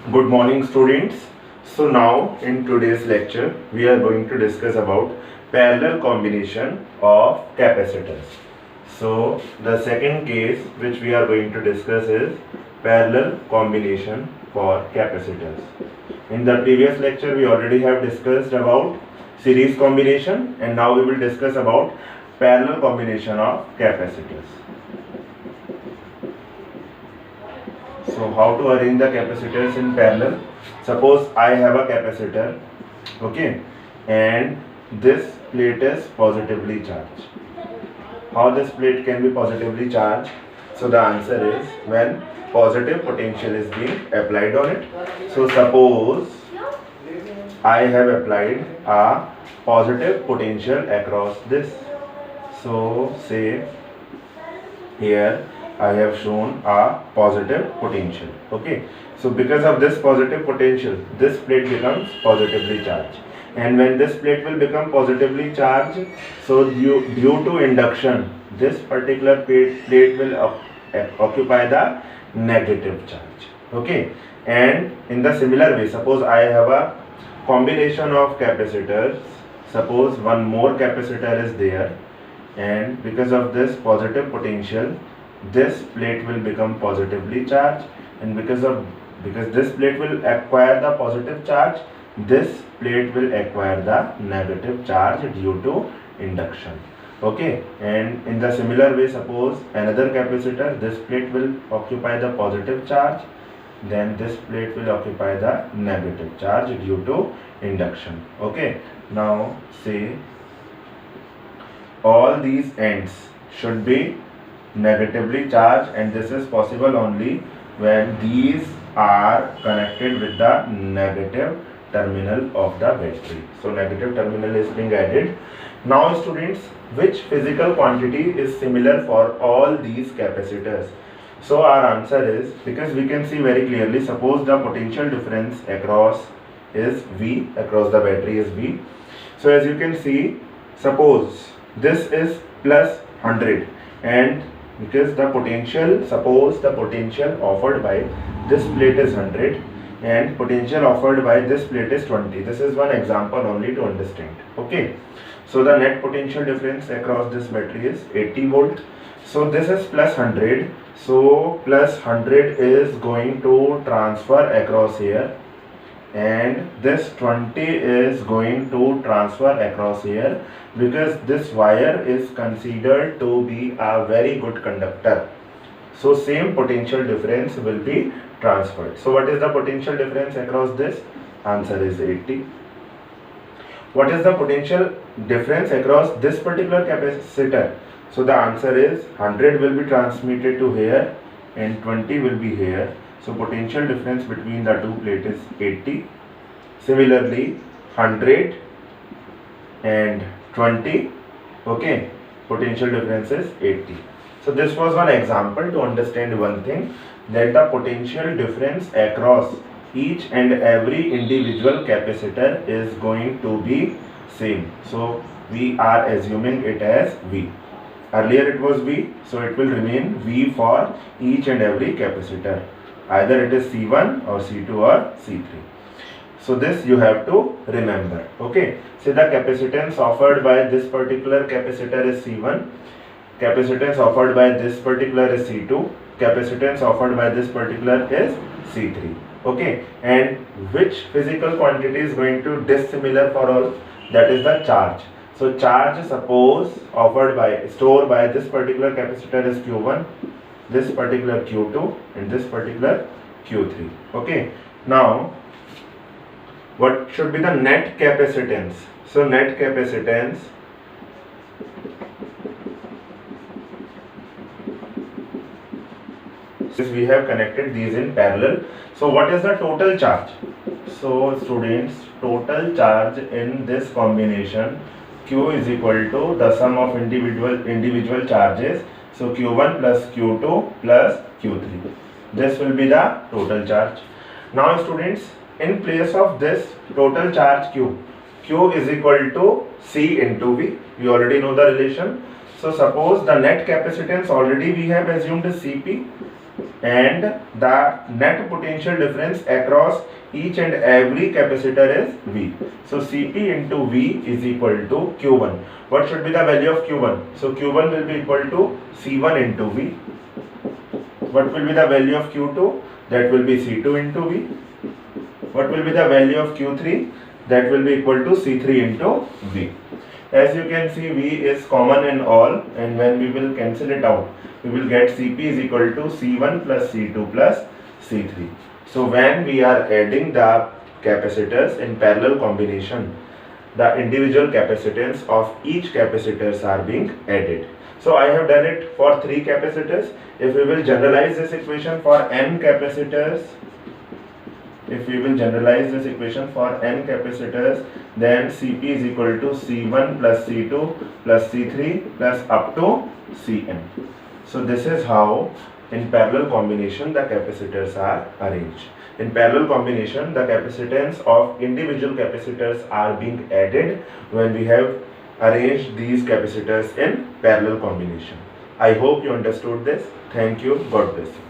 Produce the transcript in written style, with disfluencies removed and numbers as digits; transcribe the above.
Good morning students. So now in today's lecture we are going to discuss about parallel combination of capacitors. So the second case which we are going to discuss is parallel combination for capacitors. In the previous lecture we already have discussed about series combination, and now we will discuss about parallel combination of capacitors. So how to arrange the capacitors in parallel? Suppose I have a capacitor, okay, and this plate is positively charged. How this plate can be positively charged? So the answer is when positive potential is being applied on it. So suppose I have applied a positive potential across this. So say here I have shown a positive potential. Okay, so because of this positive potential, this plate becomes positively charged, and when this plate will become positively charged, so due to induction, this particular plate will occupy the negative charge. Okay, and in the similar way, suppose I have a combination of capacitors. Suppose one more capacitor is there, and because of this positive potential, this plate will become positively charged, and because this plate will acquire the positive charge, this plate will acquire the negative charge due to induction. Okay, and in the similar way, suppose another capacitor, this plate will occupy the positive charge, then this plate will occupy the negative charge due to induction. Okay, now say all these ends should be negatively charged, and this is possible only when these are connected with the negative terminal of the battery. So negative terminal is being added. Now students, which physical quantity is similar for all these capacitors? So our answer is, because we can see very clearly, suppose the potential difference across is V, across the battery is V. So as you can see, suppose this is plus 100, and because the potential, suppose the potential offered by this plate is 100 and potential offered by this plate is 20. This is one example only to understand. Okay, so the net potential difference across this battery is 80 volt. So this is plus 100, so plus 100 is going to transfer across here, and this 20 is going to transfer across here, because this wire is considered to be a very good conductor. So same potential difference will be transferred. So what is the potential difference across this? Answer is 80. What is the potential difference across this particular capacitor? So the answer is 100 will be transmitted to here and 20 will be here. So potential difference between the two plates is 80. Similarly, 100 and 20, okay, potential difference is 80. So this was one example to understand one thing, that the potential difference across each and every individual capacitor is going to be same. So we are assuming it as V. Earlier it was V, so it will remain V for each and every capacitor. Either it is C1 or C2 or C3. So this you have to remember. Okay, say the capacitance offered by this particular capacitor is C1, capacitance offered by this particular is C2, capacitance offered by this particular is C3. Okay, and which physical quantity is going to dissimilar for all? That is the charge. So charge, suppose offered by, stored by this particular capacitor is Q1, this particular Q2 and this particular Q3. Okay, now what should be the net capacitance? So net capacitance since we have connected these in parallel. So what is the total charge? So students, total charge in this combination, Q is equal to the sum of individual charges. So Q1 plus Q2 plus Q3. This will be the total charge. Now students, in place of this total charge Q, Q is equal to C into V. You already know the relation. So suppose the net capacitance already we have assumed is Cp, and the net potential difference across each and every capacitor is V. So Cp into V is equal to Q1. What should be the value of Q1? So Q1 will be equal to C1 into V. What will be the value of Q2? That will be C2 into V. What will be the value of Q3? That will be equal to C3 into V. As you can see, V is common in all, and when we will cancel it out, we will get Cp is equal to C1 plus C2 plus C3. So when we are adding the capacitors in parallel combination, the individual capacitance of each capacitors are being added. So I have done it for 3 capacitors. If we will generalize this equation for n capacitors, then Cp is equal to C1 plus C2 plus C3 plus up to Cn. So this is how in parallel combination the capacitors are arranged. In parallel combination, the capacitance of individual capacitors are being added when we have arranged these capacitors in parallel combination. I hope you understood this. Thank you. God bless you.